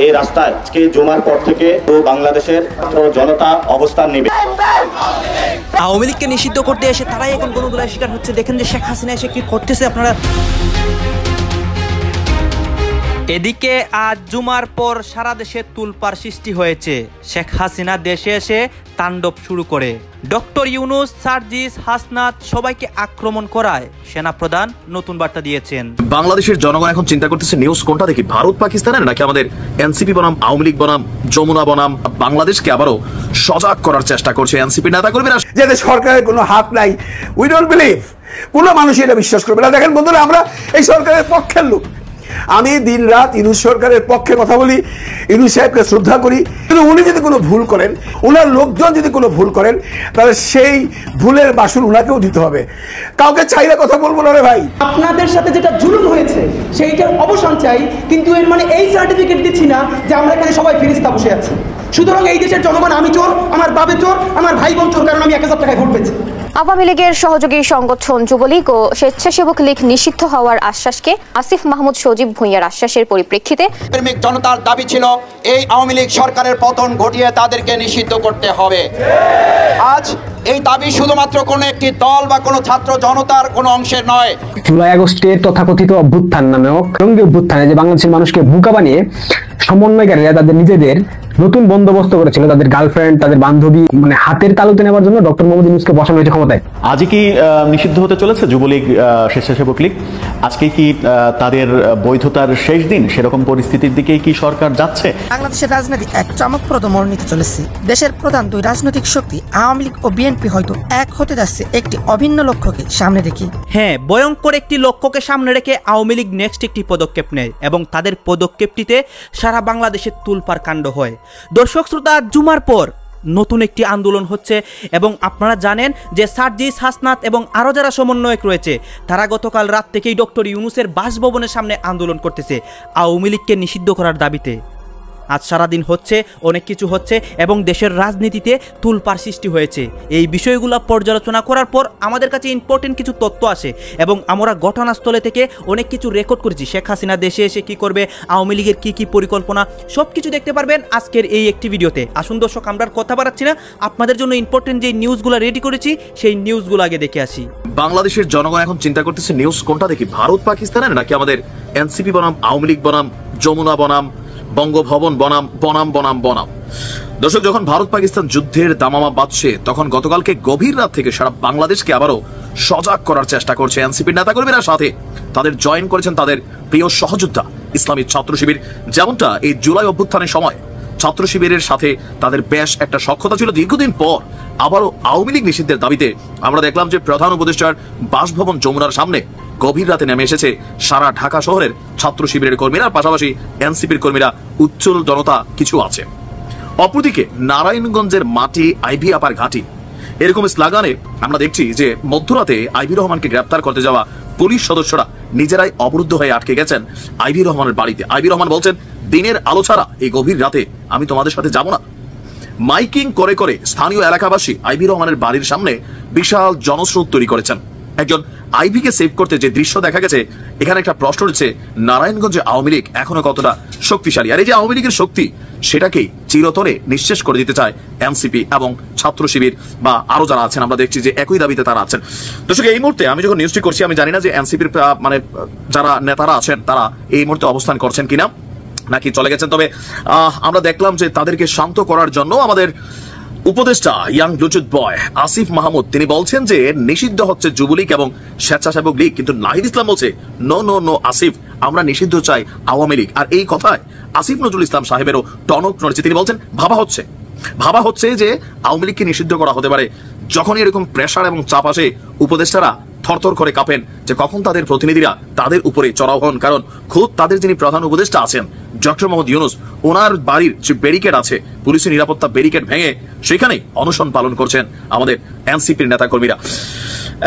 এই রাস্তায় আজকে জুমার পর থেকে বাংলাদেশের জনতা অবস্থান নেবে। আওয়ামী লীগকে নিষিদ্ধ করতে এসে তারাই এখন গণদুলার শিকার হচ্ছে। দেখেন যে শেখ হাসিনা এসে কি করতেছে আপনারা। এদিকে আজ জুমার পর সারা দেশে তুলপাড় সৃষ্টি হয়েছে। শেখ হাসিনা দেশে এসে তাণ্ডব শুরু করে। ডক্টর ইউনূস, সার্জিস, হাসনাত সবাইকে আক্রমণ করায় সেনাপ্রধান নতুন বার্তা দিয়েছেন। বাংলাদেশের জনগণ এখন চিন্তা করতেছে নিউজ কোনটা দেখি, ভারত পাকিস্তানের নাকি আমাদের এনসিপি বনাম আওয়ামী লীগ বনাম যমুনা বনাম বাংলাদেশকে আবারও সজাগ করার চেষ্টা করছে এনসিপি নেতা কর্মীরা। যাতে সরকারের কোনো হাত নাই, উই ডোন্ট বিলিভ, কোনো মানুষ এটা বিশ্বাস করবে না। দেখেন বন্ধুরা, আমরা এই সরকারের পক্ষের লোক, আমি দিন রাত ইউনূস সরকারের পক্ষে কথা বলি, ইউনূস সাহেবকে শ্রদ্ধা করি, কিন্তু উনি যদি কোনো ভুল করেন, ওনার লোকজন যদি কোনো ভুল করেন, তাহলে সেই ভুলের বাসন ওনাকেও দিতে হবে। কাউকে চাইলে কথা বলবো না রে ভাই। আপনাদের সাথে যেটা জুলুম হয়েছে সেইটার অবসান চাই, কিন্তু এর মানে এই সার্টিফিকেট দিচ্ছি না যে আমরা এখানে সবাই ফেরেশতা বসে আছি। সুতরাং এই দেশের জনগণ, আমি চোর, আমার বাবে চোর, আমার ভাই বোন চোর, কারণ আমি 1000 টাকায় ভোট পেয়েছি। আওয়ামী লীগের সহযোগী সংগঠন যুবলীগ ও স্বেচ্ছাসেবক লীগ নিষিদ্ধ হওয়ার আশ্বাসকে আসিফ মাহমুদ সজীব ভুঁইয়ার আশ্বাসের পরিপ্রেক্ষিতে জনতার দাবি ছিল এই আওয়ামী লীগ সরকারের পতন ঘটিয়ে তাদেরকে নিষিদ্ধ করতে হবে। আজ এই দাবি শুধুমাত্র কোনো একটি দল বা কোনো ছাত্র জনতার কোনো অংশের নয়। জুলাই আগস্টের তথাকথিত অভ্যুত্থান নামক রঙ্গি অভ্যুত্থানে যে বাংলাদেশের মানুষকে বোকা বানিয়ে সমন্বয়কারীরা তাদের নিজেদের নতুন বন্দোবস্ত করেছিল, তাদের গার্লফ্রেন্ড, তাদের বান্ধবী মানে হাতের তালুতে নেওয়ার জন্য ডক্টর মোহাম্মদ ইউনূসকে বসানো হয়েছে ক্ষমতায়। আজকে কি নিষিদ্ধ হতে চলেছে যুবলীগ, স্বেচ্ছাসেবক লীগ? আজকে কি তাদের বৈধতার শেষ দিন? সেরকম পরিস্থিতির দিকেই কি সরকার যাচ্ছে? বাংলাদেশের রাজনীতি এক চমকপ্রদ মোড় নিতে চলেছে। দেশের প্রধান দুই রাজনৈতিক শক্তি আওয়ামী লীগ ও বিএনপি হয়তো এক হতে যাচ্ছে একটি অভিন্ন লক্ষ্যকে সামনে রেখে। হ্যাঁ, ভয়ঙ্কর একটি লক্ষ্যকে সামনে রেখে আওয়ামী লীগ নেক্সট একটি পদক্ষেপ নেয় এবং তাদের পদক্ষেপটিতে সারা বাংলাদেশের তুলপাড় কাণ্ড হয়। দর্শক শ্রোতা, জুমার পর নতুন একটি আন্দোলন হচ্ছে এবং আপনারা জানেন যে সার্জিস, হাসনাত এবং আরও যারা সমন্বয়ক রয়েছে তারা গতকাল রাত থেকেই ডক্টর ইউনূসের বাসভবনের সামনে আন্দোলন করতেছে আওয়ামী লীগকে নিষিদ্ধ করার দাবিতে। আজ সারাদিন হচ্ছে, অনেক কিছু হচ্ছে এবং দেশের রাজনীতিতে তুলপাড় সৃষ্টি হয়েছে। এই বিষয়গুলো পর্যালোচনা করার পর আমাদের কাছে ইম্পর্টেন্ট কিছু তথ্য আসে এবং আমরা ঘটনাস্থলে থেকে অনেক কিছু রেকর্ড করেছি। শেখ হাসিনা দেশে এসে কি করবে, আওয়ামী লীগের কি কি পরিকল্পনা, সব কিছু দেখতে পারবেন আজকের এই একটি ভিডিওতে। আসুন দর্শক, আমরা কথা বাড়াচ্ছি না, আপনাদের জন্য ইম্পর্টেন্ট যে নিউজগুলো রেডি করেছি সেই নিউজগুলো আগে দেখে আসি। বাংলাদেশের জনগণ এখন চিন্তা করতেছে নিউজ কোনটা দেখি, ভারত পাকিস্তানের নাকি আমাদের এনসিপি বনাম আওয়ামী লীগ বনাম যমুনা বনাম বঙ্গভবন বনাম বনাম বনাম বনাম। দর্শক, যখন ভারত পাকিস্তান যুদ্ধের দামামা বাজছে তখন গতকালকে গভীর রাত থেকে সারা বাংলাদেশকে আবারও সজাগ করার চেষ্টা করছে এনসিপির নেতাকর্মীরা। সাথে তাদের জয়েন করেছেন তাদের প্রিয় সহযোদ্ধা ইসলামী ছাত্র শিবির। যেমনটা এই জুলাই অভ্যুত্থানের সময় ছাত্র শিবিরের সাথে তাদের বেশ একটা সখ্যতা ছিল, দীর্ঘদিন পর আবারও আওয়ামী লীগ নিষিদ্ধের দাবিতে আমরা দেখলাম যে প্রধান উপদেষ্টার বাসভবন যমুনার সামনে গভীর রাতে নেমে এসেছে সারা ঢাকা শহরের ছাত্র শিবিরের কর্মীরা, পাশাপাশি এনসিপির কর্মীরা, উচ্ছল জনতা কিছু আছে। অপরদিকে নারায়ণগঞ্জের মাটি আইভি আপার ঘাটি, এরকম স্লোগানে আমরা দেখছি যে মধ্যরাতে আইভি রহমানকে গ্রেপ্তার করতে যাওয়া পুলিশ সদস্যরা নিজেরাই অবরুদ্ধ হয়ে আটকে গেছেন আইভি রহমানের বাড়িতে। আইভি রহমান বলছেন, দিনের আলো ছাড়া এই গভীর রাতে আমি তোমাদের সাথে যাব না। মাইকিং করে করে স্থানীয় এলাকাবাসী আইভি রহমানের বাড়ির সামনে বিশাল জনস্রোত তৈরি করেছেন। একজন আইভিকে সেভ করতে যে দৃশ্য দেখা গেছে, এখানে একটা প্রশ্ন রয়েছে, নারায়ণগঞ্জে আওয়ামী লীগ এখনো কতটা শক্তিশালী? আর এই যে আওয়ামী লীগের শক্তি, সেটাকেই চিরতরে নিঃশেষ করে দিতে চায় এনসিপি এবং ছাত্র শিবির বা আরো যারা আছেন। আমরা দেখছি যে একই দাবিতে তারা আছেন। দর্শক, এই মুহূর্তে আমি যখন নিউজটি করছি, আমি জানি না যে এনসিপির মানে যারা নেতারা আছেন তারা এই মুহূর্তে অবস্থান করছেন কিনা নাকি চলে গেছেন। তবে আমরা দেখলাম যে তাদেরকে শান্ত করার জন্য আমাদের উপদেষ্টা ইয়াং ব্লুটুথ বয় আসিফ মাহমুদ তিনি বলছেন যে নিষিদ্ধ হচ্ছে যুবলীগ এবং স্বেচ্ছাসেবক লীগ, কিন্তু নাহিদ ইসলাম বলছে নো নো নো আসিফ, আমরা নিষিদ্ধ চাই আওয়ামী লীগ। আর এই কথায় আসিফ নজরুল ইসলাম সাহেবেরও টনক নড়েছে। তিনি বলছেন ভাবা হচ্ছে যে আওয়ামী লীগকে নিষিদ্ধ করা হতে পারে। যখনই এরকম প্রেসার এবং চাপ আসে, উপদেষ্টারা থরথর করে কাঁপেন যে কখন তাদের প্রতিনিধিরা তাদের উপরে চড়াও হন। কারণ খুব তাদের যিনি প্রধান উপদেষ্টা আছেন ডক্টর মোহাম্মদ ইউনূস, ওনার বাড়ির যে ব্যারিকেড আছে, পুলিশের নিরাপত্তা ব্যারিকেড ভেঙে সেখানে অনশন পালন করছেন আমাদের এনসিপির নেতাকর্মীরা।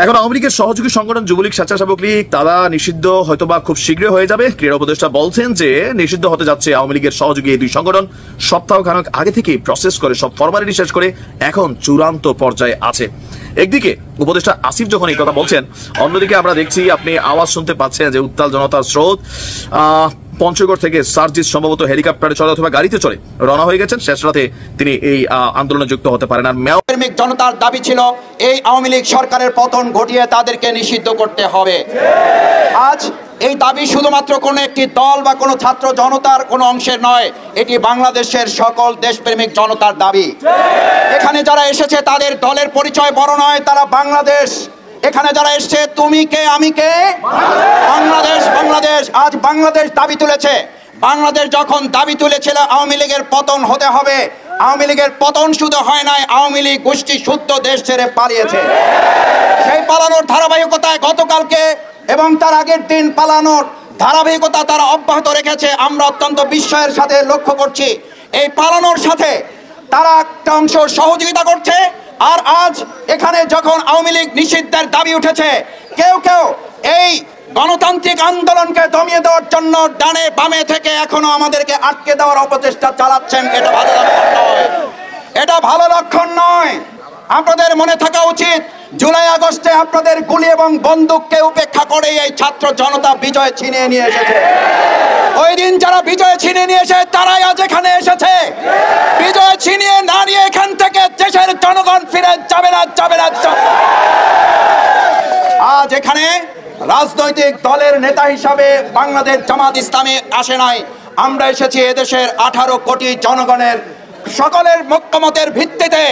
এখন আওয়ামী লীগের সহযোগী সংগঠন যুবলীগ, স্বেচ্ছাসেবক লীগ তারা নিষিদ্ধ হয়তোবা খুব শীঘ্রই হয়ে যাবে। ক্রীড়া উপদেষ্টা বলছেন যে নিষিদ্ধ হতে যাচ্ছে আওয়ামী লীগের সহযোগী এই দুই সংগঠন। সপ্তাহখানেক আগে থেকে প্রসেস করে সব ফরমালিটি শেষ করে এখন চূড়ান্ত পর্যায়ে আছে। একদিকে উপদেষ্টা আসিফ যখন এই কথা বলছেন, অন্যদিকে আমরা দেখছি, আপনি আওয়াজ শুনতে পাচ্ছেন যে উত্তাল জনতার স্রোত। পঞ্চগড় থেকে সার্জিস সম্ভবত হেলিকপ্টারে চলে অথবা গাড়িতে চলে রওনা হয়ে গেছেন। শেষ রাতে তিনি এই আন্দোলনে যুক্ত হতে পারেন। আর প্রেমিক জনতার দাবি ছিল এই আওয়ামী লীগ সরকারের পতন ঘটিয়ে তাদেরকে নিষিদ্ধ করতে হবে। আজ এই দাবি শুধুমাত্র কোনো একটি দল বা কোনো ছাত্র জনতার কোনো অংশের নয়, এটি বাংলাদেশের সকল দেশপ্রেমিক জনতার দাবি। এখানে যারা এসেছে তাদের দলের পরিচয় বড় নয়, তারা বাংলাদেশ। এখানে যারা এসছে তুমি কে আমি কে, বাংলাদেশ বাংলাদেশ। আজ বাংলাদেশ দাবি তুলেছে। বাংলাদেশ যখন দাবি তুলেছিল আওয়ামী লীগের পতন হতে হবে, আওয়ামী লীগের পতন শুধু হয় নাই, আওয়ামী লীগ গোষ্ঠী শুদ্ধ দেশ ছেড়ে পালিয়েছে। সেই পালানোর ধারাবাহিকতায় গতকালকে এবং তার আগের দিন পালানোর ধারাবাহিকতা তারা অব্যাহত রেখেছে। আমরা অত্যন্ত বিস্ময়ের সাথে লক্ষ্য করছি এই পালানোর সাথে তারা একটা অংশ সহযোগিতা করছে। আর আজ এখানে যখন আওয়ামী লীগ নিষিদ্ধের দাবি উঠেছে, কেউ কেউ এই গণতান্ত্রিক আন্দোলনকে দমিয়ে দেওয়ার জন্য ডানে বামে থেকে এখনো আমাদেরকে আটকে দেওয়ার অপচেষ্টা চালাচ্ছেন। এটা ভালো লক্ষণ নয়, এটা ভালো লক্ষণ নয়। আপনাদের মনে থাকা উচিত, জুলাই আগস্টে আপনাদের গুলি এবং বন্দুককে উপেক্ষা করে এই ছাত্র জনতা বিজয় ছিনিয়ে নিয়ে এসেছে। ওই দিন যারা বিজয় ছিনিয়ে নিয়ে এসে তারাই আজ এখানে এসেছে। বিজয় ছিনিয়ে না নিয়ে এখান থেকে দেশের জনগণ ফিরে যাবে না, যাবে না। আজ এখানে রাজনৈতিক দলের নেতা হিসাবে বাংলাদেশ জামাত ইসলামী আসে নাই। আমরা এসেছি এদেশের 18 কোটি জনগণের সকলের মতামতের ভিত্তিতে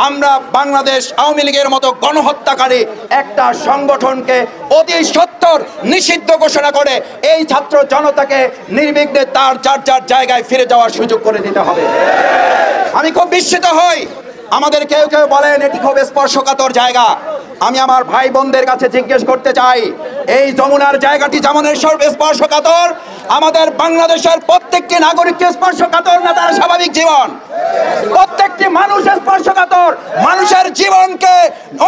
আমরা বাংলাদেশ আওয়ামী লীগের মতো গণহত্যাকারী একটা সংগঠনকে অতি সত্বর নিষিদ্ধ ঘোষণা করে এই ছাত্র জনতাকে নির্বিঘ্নে তার যার যার জায়গায় ফিরে যাওয়ার সুযোগ করে দিতে হবে। আমি খুব বিস্মিত হই, আমাদের কেউ কেউ বলেন এটি খুব স্পর্শকাতর জায়গা। আমি আমার ভাই বোনদের কাছে জিজ্ঞেস করতে চাই, এই যমুনার জায়গাটি যেমন স্পর্শকাতর, আমাদের বাংলাদেশের প্রত্যেকটি নাগরিককে স্পর্শকাতর না তার স্বাভাবিক জীবন? প্রত্যেকটি মানুষ স্পর্শকাতর। মানুষের জীবনকে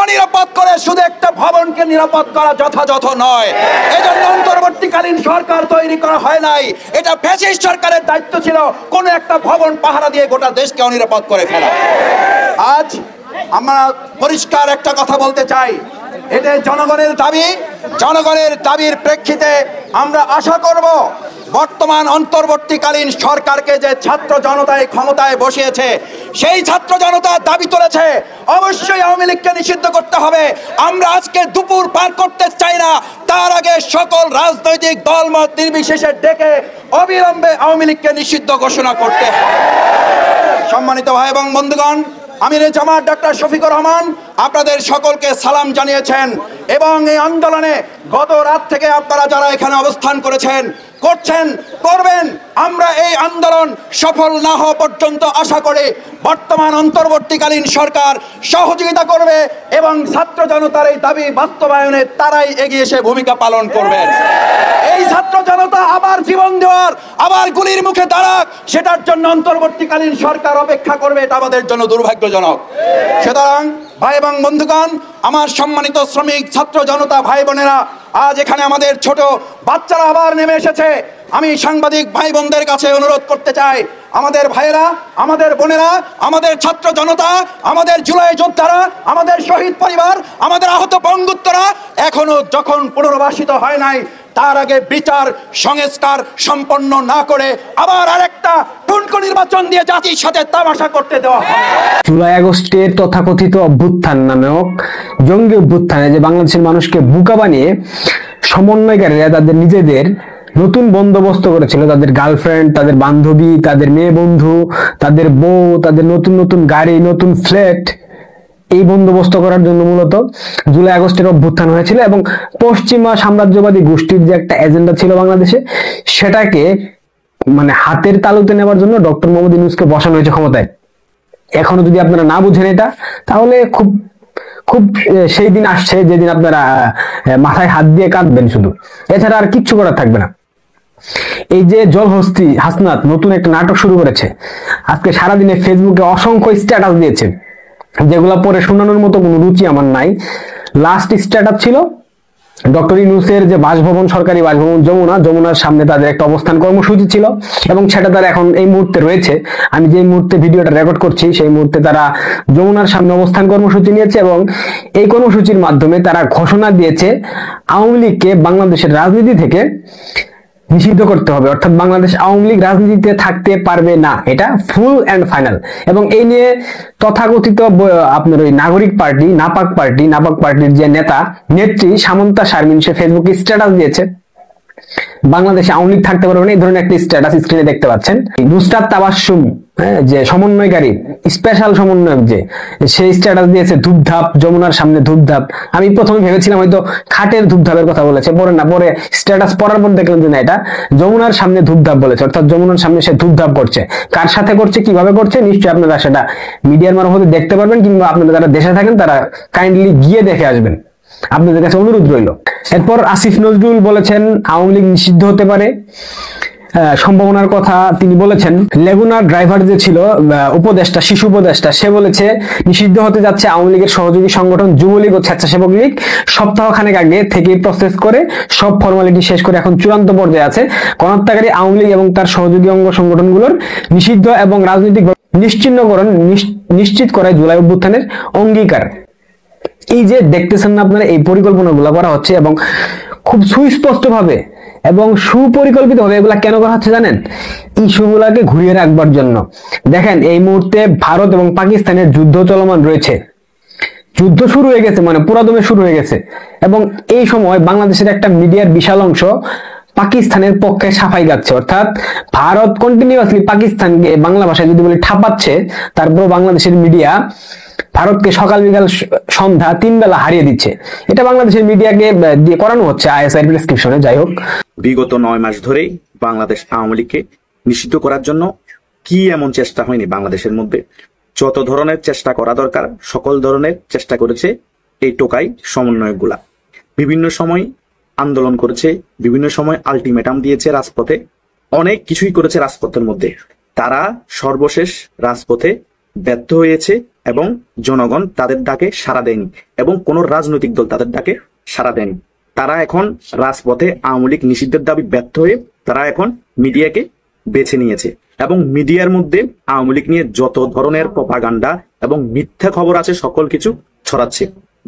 অনিরাপদ করে শুধু একটা ভবনকে নিরাপদ করা যথাযথ নয়। এই জন্য অন্তর্বর্তীকালীন সরকার তৈরি করা হয় নাই। এটা ফ্যাসিস্ট সরকারের দায়িত্ব ছিল কোনো একটা ভবন পাহারা দিয়ে গোটা দেশকে অনিরাপদ করে ফেলা। আজ আমরা পরিষ্কার একটা কথা বলতে চাই, এটা জনগণের দাবি। জনগণের দাবির প্রেক্ষিতে আমরা আশা করব বর্তমান অন্তর্বর্তীকালীন সরকারকে যে ছাত্র জনতায় ক্ষমতায় বসিয়েছে, সেই ছাত্র জনতা দাবি তুলেছে অবশ্যই আওয়ামী লীগকে নিষিদ্ধ করতে হবে। আমরা আজকে দুপুর পার করতে চাই না, তার আগে সকল রাজনৈতিক দলমত নির্বিশেষে ডেকে অবিলম্বে আওয়ামী লীগকে নিষিদ্ধ ঘোষণা করতে হবে। সম্মানিত ভাই এবং বন্ধুগণ, আমিরে জামাত ডক্টর শফিকুর রহমান আপনাদের সকলকে সালাম জানিয়েছেন এবং এই আন্দোলনে গত রাত থেকে আপনারা যারা এখানে অবস্থান করেছেন, করছেন, করবেন, আমরা এই আন্দোলন সফল না হওয়া পর্যন্ত আশা করি বর্তমান অন্তর্বর্তীকালীন সরকার সহযোগিতা করবে এবং ছাত্র জনতার এই দাবি বাস্তবায়নে তারাই এগিয়ে এসে ভূমিকা পালন করবেন। এই ছাত্র জনতা আবার জীবন দেওয়ার, আবার গুলির মুখে দাঁড়াক, সেটার জন্য অন্তর্বর্তীকালীন সরকার অপেক্ষা করবে, এটা আমাদের জন্য দুর্ভাগ্যজনক। সুতরাং ভাই এবং বন্ধুগণ, আমার সম্মানিত শ্রমিক ছাত্র জনতা ভাই বোনেরা, আজ এখানে আমাদের ছোট বাচ্চারা আবার নেমে এসেছে। আমি সাংবাদিক ভাই বোনদের কাছে অনুরোধ করতে চাই, আমাদের ভাইয়েরা, আমাদের বোনেরা, আমাদের ছাত্র জনতা, আমাদের জুলাই যোদ্ধারা, আমাদের শহীদ পরিবার, আমাদের আহত বঙ্গুত্তরা এখনো যখন পুনর্বাসিত হয় নাই, তার আগে বিচার সংস্কার সম্পন্ন না করে আবার আরেকটা টুনকো নির্বাচন দিয়ে জাতির সাথে তামাশা করতে দেওয়া হয়। জুলাই আগস্টের তথাকথিত অভ্যুত্থান নামক জঙ্গি অভ্যুত্থানে যে বাংলাদেশের মানুষকে বোকা বানিয়ে সমন্বয়কারীরা তাদের নিজেদের নতুন বন্দোবস্ত করেছিল, তাদের গার্লফ্রেন্ড, তাদের বান্ধবী, তাদের মেয়ে বন্ধু, তাদের বউ, তাদের নতুন নতুন গাড়ি, নতুন ফ্ল্যাট, এই বন্দোবস্ত করার জন্য মূলত জুলাই আগস্টের অভ্যুত্থান হয়েছিল। এবং পশ্চিমা সাম্রাজ্যবাদী গোষ্ঠীর যে একটা এজেন্ডা ছিল বাংলাদেশে, সেটাকে মানে হাতের তালুতে নেওয়ার জন্য ডক্টর মোহাম্মদ ইউনূসকে বসানো হয়েছে ক্ষমতায়। এখনো যদি আপনারা না বুঝেন এটা, তাহলে খুব খুব সেই দিন আসছে যেদিন আপনারা মাথায় হাত দিয়ে কাঁদবেন শুধু, এছাড়া আর কিচ্ছু করার থাকবে না। এই যে জলহস্তি হাসনাত নতুন একটা নাটক শুরু করেছে, আজকে সারাদিনে ফেসবুকে অসংখ্য স্ট্যাটাস দিয়েছে, যেগুলা পরে শোনানোর মতো কোনো রুচি আমার নাই। লাস্ট স্ট্যাটাস ছিল ডক্টর ইউনূসের যে বাসভবন, সরকারি বাসভবন যমুনার সামনে তাদের একটা অবস্থান কর্মসূচি ছিল এবং সেটা তারা এখন এই মুহূর্তে রয়েছে। আমি যে মুহূর্তে ভিডিওটা রেকর্ড করছি সেই মুহূর্তে তারা যমুনার সামনে অবস্থান কর্মসূচি নিয়েছে এবং এই কর্মসূচির মাধ্যমে তারা ঘোষণা দিয়েছে আওয়ামী লীগকে বাংলাদেশের রাজনীতি থেকে নিষিদ্ধ করতে হবে, অর্থাৎ বাংলাদেশ আওয়ামী লীগ রাজনীতিতে থাকতে পারবে না, এটা ফুল এন্ড ফাইনাল। এবং এই নিয়ে তথাকথিত আপনার ওই নাগরিক পার্টি নাপাক পার্টির যে নেত্রী সামন্তা শারমিন সে ফেসবুকে স্ট্যাটাস দিয়েছে বাংলাদেশে আওয়ামী লীগ থাকতে পারবে না, এই ধরনের একটি স্ট্যাটাস স্ক্রিনে দেখতে পাচ্ছেন। নুসরাত তাবাসসুম যে সমন্বয়কারী স্পেশাল সমন্বয়ক যে সেই স্ট্যাটাস দিয়েছে ধূপধাপ, যমুনার সামনে ধূপধাপ। আমি প্রথমে ভেবেছিলাম হয়তো খাটের ধূপধাপের কথা বলেছে, পরে স্ট্যাটাস পড়ার পর দেখলাম যে না, এটা যমুনার সামনে ধূপধাপ বলেছে, অর্থাৎ যমুনার সামনে সে ধূপধাপ করছে। কার সাথে করছে, কিভাবে করছে, নিশ্চয়ই আপনারা সেটা মিডিয়ার মারফতে দেখতে পারবেন, কিংবা আপনারা যারা দেশে থাকেন তারা কাইন্ডলি গিয়ে দেখে আসবেন, আপনাদের কাছে অনুরোধ রইল। এরপর আসিফ নজরুল বলেছেন আওয়ামী লীগ নিষিদ্ধ হতে পারে সম্ভাবনার কথা তিনি বলেছেন। লেগুনার ড্রাইভার যে ছিল উপদেষ্টা, শিশু উপদেষ্টা, সে বলেছে নিষিদ্ধ হতে যাচ্ছে আওয়ামী লীগের সহযোগী সংগঠন যুবলীগ ও স্বেচ্ছাসেবক লীগ। সপ্তাহখানেক আগে থেকে প্রসেস করে সব ফর্মালিটি শেষ করে এখন চূড়ান্ত পর্যায়ে আছে। গণহত্যাকারী আওয়ামী লীগ এবং তার সহযোগী অঙ্গ সংগঠনগুলোর নিষিদ্ধ এবং রাজনৈতিক নিশ্চিহ্নকরণ নিশ্চিত করায় জুলাই অভ্যুত্থানের অঙ্গীকার। এই যে দেখতেছেন না আপনারা, এই পরিকল্পনাগুলো করা হচ্ছে এবং খুব সুস্পষ্ট ভাবে এবং সুপরিকল্পিত ভাবে এগুলা কেন করা হচ্ছে জানেন? ইস্যুগুলাকে ঘুরিয়ে রাখবার জন্য। দেখেন এই মুহূর্তে ভারত এবং পাকিস্তানের যুদ্ধ চলমান রয়েছে, যুদ্ধ শুরু হয়ে গেছে, মানে পুরাদমে শুরু হয়ে গেছে। এবং এই সময় বাংলাদেশের একটা মিডিয়ার বিশাল অংশ পাকিস্তানের পক্ষে সাফাই গাচ্ছে, অর্থাৎ ভারত কন্টিনিউয়াসলি পাকিস্তানকে বাংলা ভাষায় যদি বলি ঠাপাচ্ছে, তারপর বাংলাদেশের মিডিয়া ভারতকে সকাল বিকাল সন্ধ্যা 3 বেলা হারিয়ে দিচ্ছে। এটা বাংলাদেশের মিডিয়াকে দিয়ে করানো হচ্ছে আইএসআই প্রেসক্রিপশনে। যাই হোক, বিগত 9 মাস ধরেই বাংলাদেশ আওয়ামী লীগকে নিষিদ্ধ করার জন্য কি এমন চেষ্টা হয়নি বাংলাদেশের মধ্যে? যত ধরনের চেষ্টা করা দরকার সকল ধরনের চেষ্টা করেছে এই টোকাই সমন্বয়কগুলা। বিভিন্ন সময় আন্দোলন করেছে, বিভিন্ন সময় আলটিমেটাম দিয়েছে রাজপথে, অনেক কিছুই করেছে রাজপথের মধ্যে। তারা সর্বশেষ রাজপথে ব্যর্থ হয়েছে এবং জনগণ তাদের ডাকে সাড়া দেয়নি এবং কোন রাজনৈতিক দল তাদের ডাকে সাড়া দেয়নি। তারা এখন রাজপথে আওয়ামী লীগ নিষিদ্ধের দাবি ব্যর্থ হয়ে তারা এখন মিডিয়াকে বেছে নিয়েছে এবং মিডিয়ার মধ্যে আওয়ামী লীগ নিয়ে যত ধরনের প্রপাগান্ডা এবং মিথ্যা খবর আছে সকল কিছু ছড়াচ্ছে।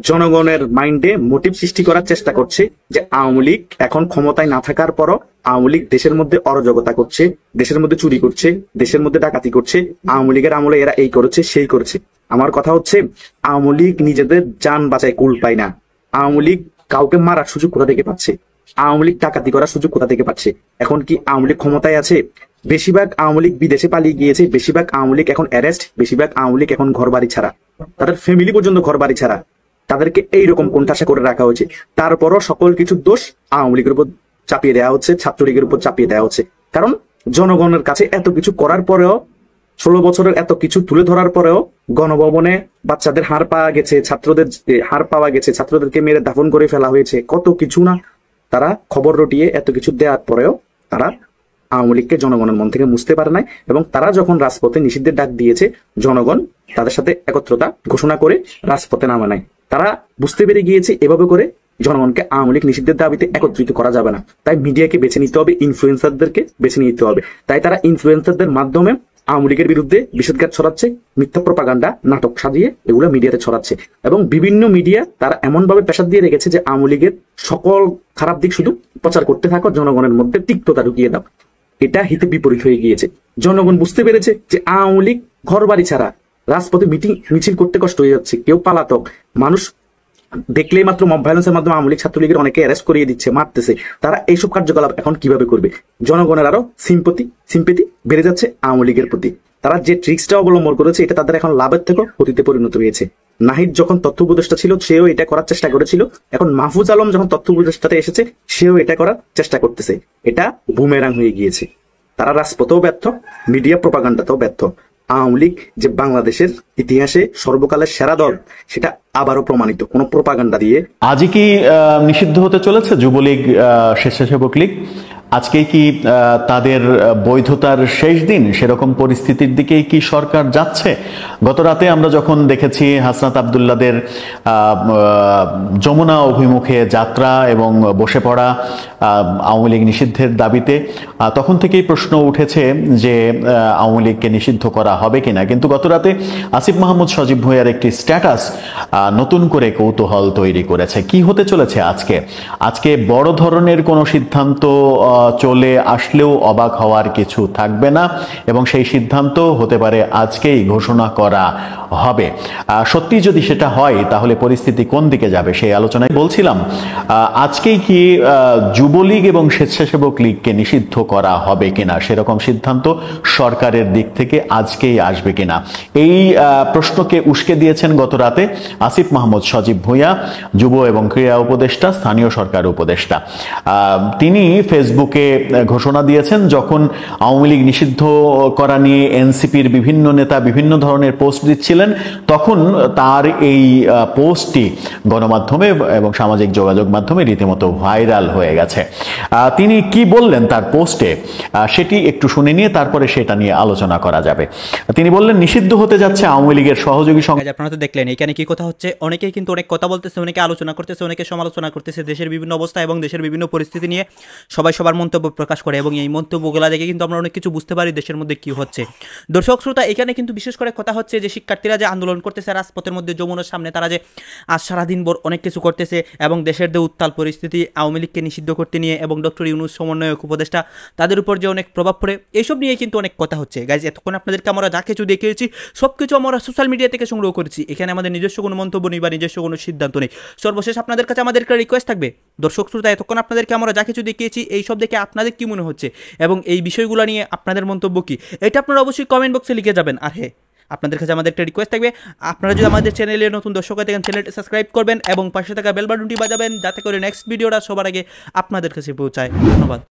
জনগণের মাইন্ডে মোটিভ সৃষ্টি করার চেষ্টা করছে যে আওয়ামী লীগ এখন ক্ষমতায় না থাকার পরও আওয়ামী লীগ দেশের মধ্যে অরাজকতা করছে, দেশের মধ্যে চুরি করছে, দেশের মধ্যে ডাকাতি করছে, আওয়ামী লীগের আমলে এরা এই করেছে সেই করেছে। আমার কথা হচ্ছে আওয়ামী লীগ নিজেদের জান বাঁচায় কুল পায় না। আওয়ামী লীগ কাউকে মারার সুযোগ কোথা থেকে পাচ্ছে? আওয়ামী লীগ ডাকাতি করার সুযোগ কোথা থেকে পাচ্ছে? এখন কি আওয়ামী লীগ ক্ষমতায় আছে? বেশিরভাগ আওয়ামী লীগ বিদেশে পালিয়ে গিয়েছে, বেশিরভাগ আওয়ামী লীগ এখন অ্যারেস্ট, বেশিরভাগ আওয়ামী লীগ এখন ঘর বাড়ি ছাড়া, তাদের ফ্যামিলি পর্যন্ত ঘর বাড়ি ছাড়া। তাদেরকে এইরকম কোণঠাসা করে রাখা হয়েছে। তারপরও সকল কিছু দোষ আওয়ামী লীগের উপর চাপিয়ে দেওয়া হচ্ছে, ছাত্রলীগের উপর চাপিয়ে দেওয়া হচ্ছে। কারণ জনগণের কাছে এত কিছু করার পরেও, 16 বছরের এত কিছু তুলে ধরার পরেও গণভবনে বাচ্চাদের হাড় পাওয়া গেছে, ছাত্রদের হাড় পাওয়া গেছে, ছাত্রদেরকে মেরে দাফন করে ফেলা হয়েছে, কত কিছু না। তারা খবর রটিয়ে এত কিছু দেওয়ার পরেও তারা আওয়ামী লীগকে জনগণের মন থেকে মুছতে পারে নাই এবং তারা যখন রাজপথে নিষিদ্ধের ডাক দিয়েছে জনগণ তাদের সাথে একত্রতা ঘোষণা করে রাজপথে নামে নাই। তারা বুঝতে পেরে গিয়েছে এভাবে করে জনগণকে আওয়ামী লীগ নিষিদ্ধের দাবিতে একত্রিত করা যাবে না। তাই মিডিয়াকে বেছে নিতে হবে, ইনফ্লুয়েন্সারদেরকে বেছে নিতে হবে। তাই তারা ইনফ্লুয়েন্সারদের মাধ্যমে আওয়ামী লীগের বিরুদ্ধে বিষোদ্গার ছড়াচ্ছে, মিথ্যা প্রপাগান্ডা নাটক সাজিয়ে এগুলো মিডিয়াতে ছড়াচ্ছে এবং বিভিন্ন মিডিয়া তারা এমন ভাবে প্রেসার দিয়ে রেখেছে যে আওয়ামী লীগের সকল খারাপ দিক শুধু প্রচার করতে থাকো, জনগণের মধ্যে তিক্ততা ঢুকিয়ে দাও। এটা হিতে বিপরীত হয়ে গিয়েছে। জনগণ বুঝতে পেরেছে যে আওয়ামী লীগ ঘর বাড়ি ছাড়া, রাজপথে মিছিল করতে কষ্ট হয়ে যাচ্ছে, কেউ পালাতক, মানুষ দেখলেই মাত্র মব ভায়োলেন্সের মাধ্যমে আওয়ামী লীগ ছাত্রলীগের অনেকে অ্যারেস্ট করিয়ে দিচ্ছে, মারতেছে। তারা এইসব কার্যকলাপ এখন কিভাবে করবে? জনগণের আরো সিম্পেথি বেড়ে যাচ্ছে আওয়ামী লীগের প্রতি। তারা যে ট্রিক্সটা অবলম্বন করেছে এটা তাদের এখন লাভের থেকেও ক্ষতিতে পরিণত হয়েছে। নাহিদ যখন তথ্য উপদেষ্টা ছিল সেও এটা করার চেষ্টা করেছিল, এখন মাহফুজ আলম যখন তথ্য উপদেষ্টাতে এসেছে সেও এটা করার চেষ্টা করতেছে। এটা বুমেরাং হয়ে গিয়েছে। তারা রাজপথেও ব্যর্থ, মিডিয়া প্রপাগান্ডাতেও ব্যর্থ। আওয়ামী লীগ যে বাংলাদেশের ইতিহাসে সর্বকালের সেরা দল সেটা আবারও প্রমাণিত কোনো প্রপাগান্ডা দিয়ে। আজই কি নিষিদ্ধ হতে চলেছে যুবলীগ, স্বেচ্ছাসেবক লীগ? আজকেই কি তাদের বৈধতার শেষ দিন? সেরকম পরিস্থিতির দিকেই কি সরকার যাচ্ছে? গত রাতে আমরা যখন দেখেছি হাসনাত আব্দুল্লাদের যমুনা অভিমুখে যাত্রা এবং বসে পড়া আওয়ামী লীগ নিষিদ্ধের দাবিতে, তখন থেকেই প্রশ্ন উঠেছে যে আওয়ামী লীগকে নিষিদ্ধ করা হবে কিনা। কিন্তু গত রাতে আসিফ মাহমুদ সজীব ভুঁইয়ার একটি স্ট্যাটাস নতুন করে কৌতূহল তৈরি করেছে। কি হতে চলেছে আজকে বড় ধরনের কোনো সিদ্ধান্ত চলে আসলেও অবাক হওয়ার কিছু থাকবে না এবং সেই সিদ্ধান্ত হতে পারে আজকেই ঘোষণা করা হবে। সত্যি যদি সেটা হয় তাহলে পরিস্থিতি কোন দিকে যাবে সেই আলোচনায় বলছিলাম। আজকেই কি যুবলীগ এবং স্বেচ্ছাসেবক লীগকে নিষিদ্ধ করা হবে কিনা সেরকম সিদ্ধান্ত সরকারের দিক থেকে আজকেই আসবে কিনা, এই প্রশ্নকে উস্কে দিয়েছেন গত রাতে আসিফ মাহমুদ সজীব ভুঁইয়া, যুব এবং ক্রীড়া উপদেষ্টা, স্থানীয় সরকার উপদেষ্টা। তিনি ফেসবুকে ঘোষণা দিয়েছেন যখন আওয়ামী লীগ নিষিদ্ধ করা নিয়ে এনসিপির বিভিন্ন নেতা বিভিন্ন ধরনের পোস্ট দিচ্ছিলেন, তখন তার এই পোস্টটি গণমাধ্যমে এবং সামাজিক যোগাযোগ মাধ্যমে রীতিমতো ভাইরাল হয়ে গেছে। তিনি কি বললেন তার পোস্টে সেটি একটু শুনে নিয়ে তারপরে সেটা নিয়ে আলোচনা করা যাবে। তিনি বললেন, নিষিদ্ধ হতে যাচ্ছে আওয়ামী লীগের সহযোগী সংগঠন। আপনারা তো দেখলেন এখানে কি কথা হচ্ছে, অনেকেই কিন্তু অনেক কথা বলতেছে, অনেকে আলোচনা করতেছে, অনেকে সমালোচনা করতেছে দেশের বিভিন্ন অবস্থা এবং দেশের বিভিন্ন পরিস্থিতি নিয়ে সবাই সবার মন্তব্য প্রকাশ করে এবং এই মন্তব্যগুলো দেখে কিন্তু আমরা অনেক কিছু বুঝতে পারি দেশের মধ্যে কি হচ্ছে। দর্শক শ্রোতা, এখানে কিন্তু বিশেষ করে কথা হচ্ছে যে শিক্ষার্থীরা যে আন্দোলন করতেছে রাজপথের মধ্যে যমুনার সামনে, তারা যে আজ সারাদিন ভর অনেক কিছু করতেছে এবং দেশের যে উত্তাল পরিস্থিতি আওয়ামী লীগকে নিষিদ্ধ করতে নিয়ে এবং ডক্টর ইউনূস সমন্বয়ক উপদেষ্টা তাদের উপর যে অনেক প্রভাব পড়ে, এইসব নিয়ে কিন্তু অনেক কথা হচ্ছে। গাইজ, এতক্ষণ আপনাদেরকে আমরা যা কিছু দেখিয়েছি সব কিছু আমরা সোশ্যাল মিডিয়া থেকে সংগ্রহ করেছি। এখানে আমাদের নিজস্ব কোনো মন্তব্য নেই বা নিজস্ব কোনো সিদ্ধান্ত নেই। সর্বশেষ আপনাদের কাছে আমাদের একটা রিকোয়েস্ট থাকবে, দর্শক শ্রোতা, এতক্ষণ আপনাদেরকে আমরা যা কিছু দেখিয়েছি এই সব দেখে আপনাদের কি মনে হচ্ছে এবং এই বিষয়গুলো নিয়ে আপনাদের মন্তব্য কি, এটা আপনারা অবশ্যই কমেন্ট বক্সে লিখে যাবেন। আর হ্যাঁ, আপনাদের কাছে আমাদের একটা রিকোয়েস্ট থাকবে, আপনারা যদি আমাদের চ্যানেলে নতুন দর্শক হয়ে থাকেন চ্যানেলটি সাবস্ক্রাইব করবেন এবং পাশে থাকা বেল বাটনটি বাজাবেন যাতে করে নেক্সট ভিডিওটা সবার আগে আপনাদের কাছে পৌঁছায়। ধন্যবাদ।